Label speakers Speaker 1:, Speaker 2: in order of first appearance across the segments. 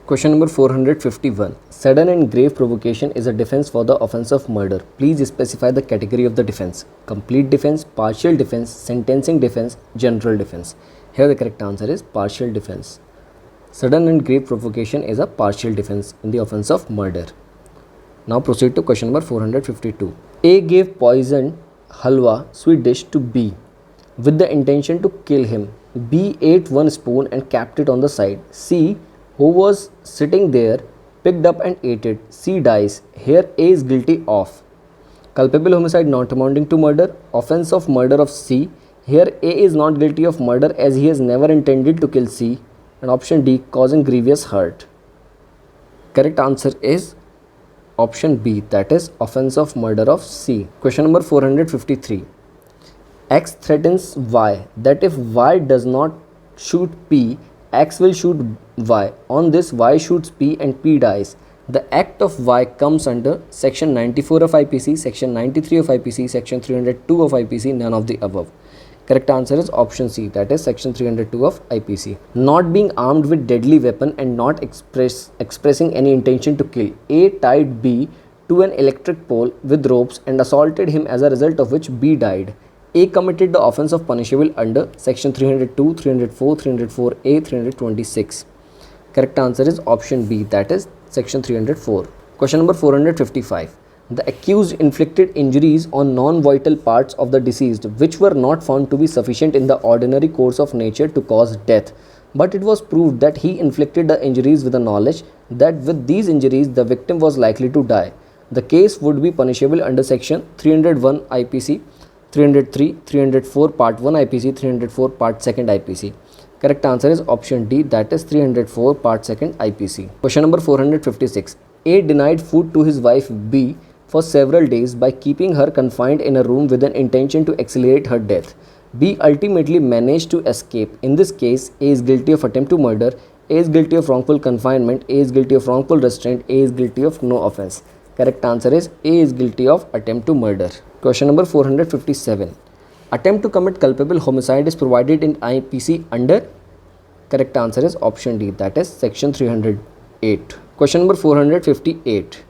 Speaker 1: Question number 451. Sudden and grave provocation is a defense for the offense of murder. Please specify the category of the defense. Complete defense, partial defense, sentencing defense, general defense. Here the correct answer is partial defense. Sudden and grave provocation is a partial defense in the offense of murder. Now proceed to question number 452. A gave poisoned halwa sweet dish to B with the intention to kill him. B ate one spoon and kept it on the side. C, who was sitting there, picked up and ate it. C dies. Here A is guilty of culpable homicide not amounting to murder, offense of murder of C. Here A is not guilty of murder as he has never intended to kill C. And option D, causing grievous hurt. Correct answer is option B, that is offense of murder of C. Question number 453. X threatens Y that if Y does not shoot P, X will shoot Y. On this, Y shoots P and P dies. The act of Y comes under section 94 of IPC, section 93 of IPC, section 302 of IPC, none of the above. Correct answer is option C, that is section 302 of IPC. Not being armed with deadly weapon and not expressing any intention to kill, A tied B to an electric pole with ropes and assaulted him, as a result of which B died. A committed the offense of punishable under section 302, 304, 304A, 326. Correct answer is option B, that is section 304. Question number 455. The accused inflicted injuries on non-vital parts of the deceased which were not found to be sufficient in the ordinary course of nature to cause death, but it was proved that he inflicted the injuries with the knowledge that with these injuries the victim was likely to die. The case would be punishable under section 301 IPC, 303, 304 part 1 IPC, 304 part 2nd IPC. Correct answer is option D, that is 304 part 2nd IPC. Question number 456. A denied food to his wife B for several days by keeping her confined in a room with an intention to accelerate her death. B ultimately managed to escape. In this case, A is guilty of attempt to murder, A is guilty of wrongful confinement, A is guilty of wrongful restraint, A is guilty of no offense. Correct answer is A is guilty of attempt to murder. Question number 457. Attempt to commit culpable homicide is provided in IPC under. Correct answer is option D, that is section 308. Question number 458.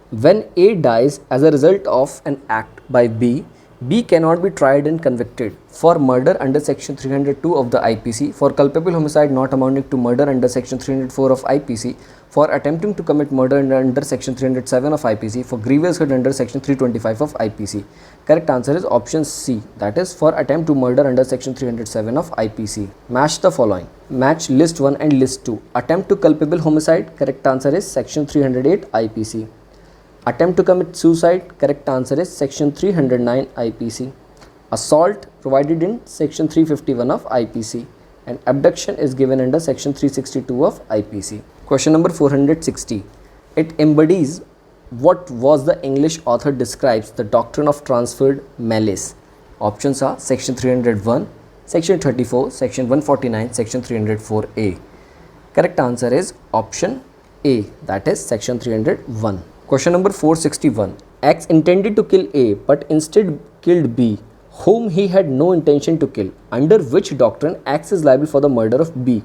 Speaker 1: When A dies as a result of an act by B, B cannot be tried and convicted for murder under section 302 of the IPC, for culpable homicide not amounting to murder under section 304 of IPC, for attempting to commit murder under section 307 of IPC, for grievous hurt under section 325 of IPC. Correct answer is option C, that is for attempt to murder under section 307 of IPC. Match the following. Match list 1 and list 2. Attempt to culpable homicide, correct answer is section 308 IPC. Attempt to commit suicide, correct answer is section 309 IPC. Assault provided in section 351 of IPC, and abduction is given under section 362 of IPC. Question number 460. It embodies what was the English author describes the doctrine of transferred malice. Options are section 301, section 34, section 149, section 304A. Correct answer is option A, that is section 301. Question number 461. X intended to kill A but instead killed B, whom he had no intention to kill. Under which doctrine X is liable for the murder of B?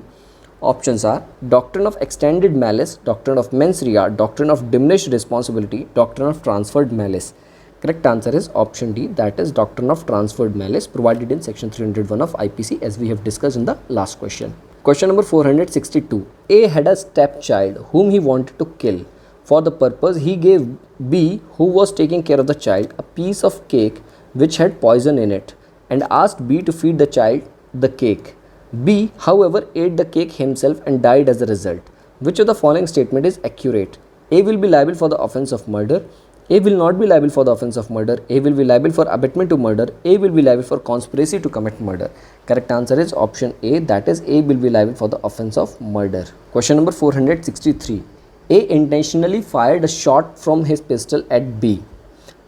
Speaker 1: Options are doctrine of extended malice, doctrine of mens rea, doctrine of diminished responsibility, doctrine of transferred malice. Correct answer is option D, that is doctrine of transferred malice, provided in section 301 of IPC, as we have discussed in the last question. Question number 462. A had a stepchild whom he wanted to kill. For the purpose, he gave B, who was taking care of the child, a piece of cake which had poison in it, and asked B to feed the child the cake. B, however, ate the cake himself and died as a result. Which of the following statement is accurate? A will be liable for the offense of murder, A will not be liable for the offense of murder, A will be liable for abetment to murder, A will be liable for conspiracy to commit murder. Correct answer is option A, that is A will be liable for the offense of murder. Question number 463. A intentionally fired a shot from his pistol at B,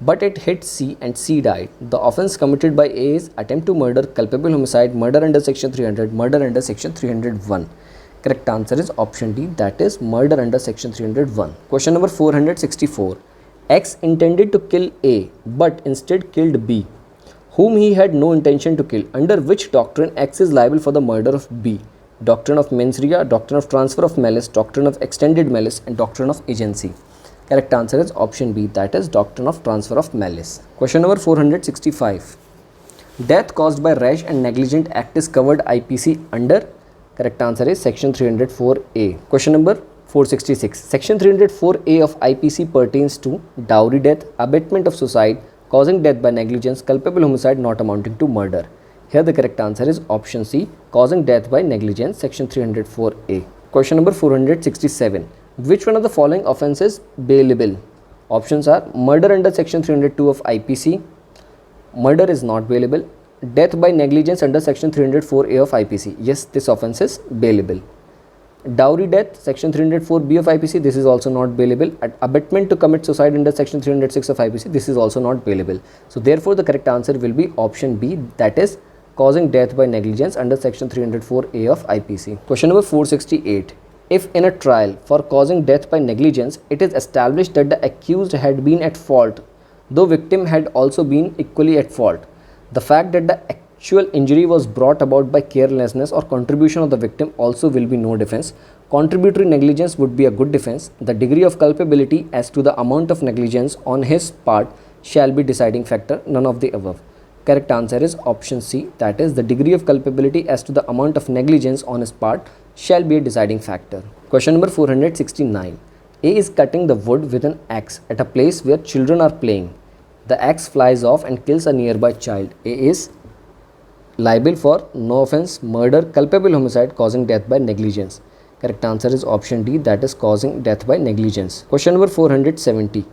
Speaker 1: but it hit C and C died. The offense committed by A is attempt to murder, culpable homicide, murder under section 300, murder under section 301. Correct answer is option D, that is murder under section 301. Question number 464. X intended to kill A but instead killed B, whom he had no intention to kill. Under which doctrine X is liable for the murder of B? doctrine of mens rea, doctrine of transfer of malice, doctrine of extended malice, and doctrine of agency. Correct answer is option B, that is doctrine of transfer of malice. Question number 465. Death caused by rash and negligent act is covered IPC under. Correct answer is section 304A. Question number 466. Section 304A of IPC pertains to dowry death, abatement of suicide, causing death by negligence, culpable homicide not amounting to murder. Here the correct answer is option C, causing death by negligence, section 304A. Question number 467. Which one of the following offences bailable? Options are murder under section 302 of IPC. Murder is not bailable. Death by negligence under section 304A of IPC. Yes, this offence is bailable. Dowry death, section 304B of IPC, this is also not bailable. Abetment to commit suicide under section 306 of IPC, this is also not bailable. So therefore the correct answer will be option B, that is causing death by negligence under section 304A of IPC. Question number 468. If in a trial for causing death by negligence, it is established that the accused had been at fault, though victim had also been equally at fault, the fact that the actual injury was brought about by carelessness or contribution of the victim also will be no defense. Contributory negligence would be a good defense. The degree of culpability as to the amount of negligence on his part shall be deciding factor. None of the above. Correct answer is option C, that is the degree of culpability as to the amount of negligence on his part shall be a deciding factor. Question number 469. A is cutting the wood with an axe at a place where children are playing. The axe flies off and kills a nearby child. A is liable for no offense, murder, culpable homicide, causing death by negligence. Correct answer is option D, that is causing death by negligence. Question number 470.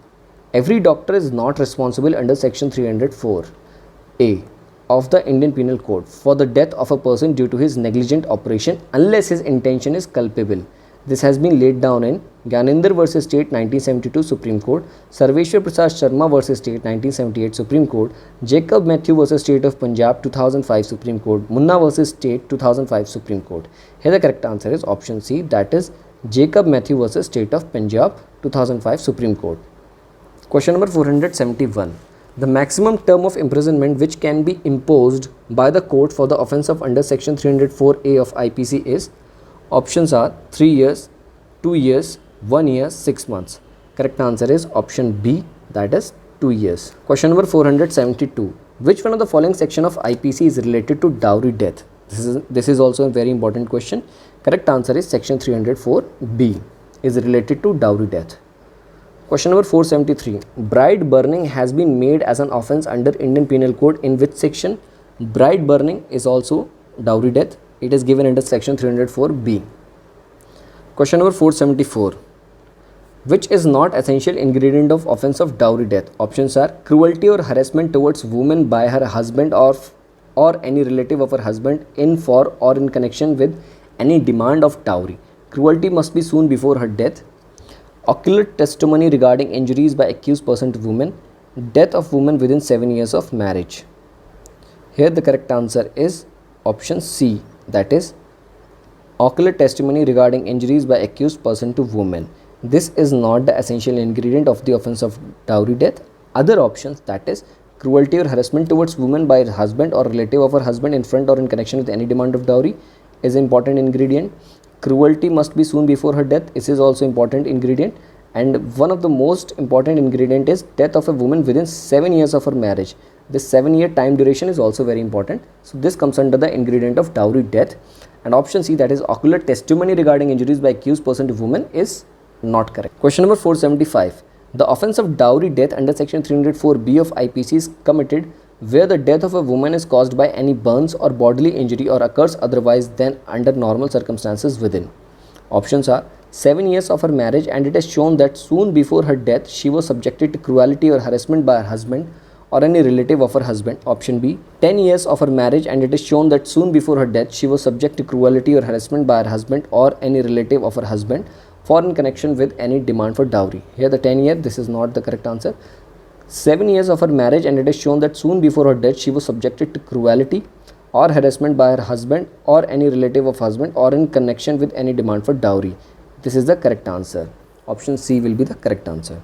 Speaker 1: Every doctor is not responsible under section 304A of the Indian Penal Code for the death of a person due to his negligent operation unless his intention is culpable. This has been laid down in Gyanendra vs. State 1972 Supreme Court, Sarveshwar Prasad Sharma vs. State 1978 Supreme Court, Jacob Matthew vs. State of Punjab 2005 Supreme Court, Munna vs. State 2005 Supreme Court. Here the correct answer is option C, that is Jacob Matthew vs. State of Punjab 2005 Supreme Court. Question number 471. The maximum term of imprisonment which can be imposed by the court for the offence of under section 304A of IPC is. Options are 3 years, 2 years, 1 year, 6 months. Correct answer is option B, that is 2 years. Question number 472. Which one of the following section of IPC is related to dowry death? This is also a very important question. Correct answer is section 304B is related to dowry death. Question number 473. Bride burning has been made as an offence under Indian Penal Code in which section? Bride burning is also dowry death. It is given under section 304B. Question number 474. Which is not essential ingredient of offence of dowry death? Options are cruelty or harassment towards woman by her husband or any relative of her husband in, for, or in connection with any demand of dowry. Cruelty must be soon before her death. Ocular testimony regarding injuries by accused person to woman. Death of woman within 7 years of marriage. Here the correct answer is option C, that is ocular testimony regarding injuries by accused person to woman. This is not the essential ingredient of the offence of dowry death. Other options, that is cruelty or harassment towards woman by her husband or relative of her husband in front or in connection with any demand of dowry, is important ingredient. Cruelty must be soon before her death. This is also important ingredient. And one of the most important ingredient is death of a woman within 7 years of her marriage. This 7-year time duration is also very important. So this comes under the ingredient of dowry death. And option C, that is ocular testimony regarding injuries by accused person to woman, is not correct. Question number 475. The offence of dowry death under section 304B of IPC is committed where the death of a woman is caused by any burns or bodily injury or occurs otherwise than under normal circumstances within. Options are 7 years of her marriage and it is shown that soon before her death she was subjected to cruelty or harassment by her husband or any relative of her husband. Option B, 10 years of her marriage and it is shown that soon before her death she was subject to cruelty or harassment by her husband or any relative of her husband for in connection with any demand for dowry. Here the 10 year, this is not the correct answer. 7 years of her marriage and it is shown that soon before her death she was subjected to cruelty or harassment by her husband or any relative of husband or in connection with any demand for dowry. This is the correct answer. Option C will be the correct answer.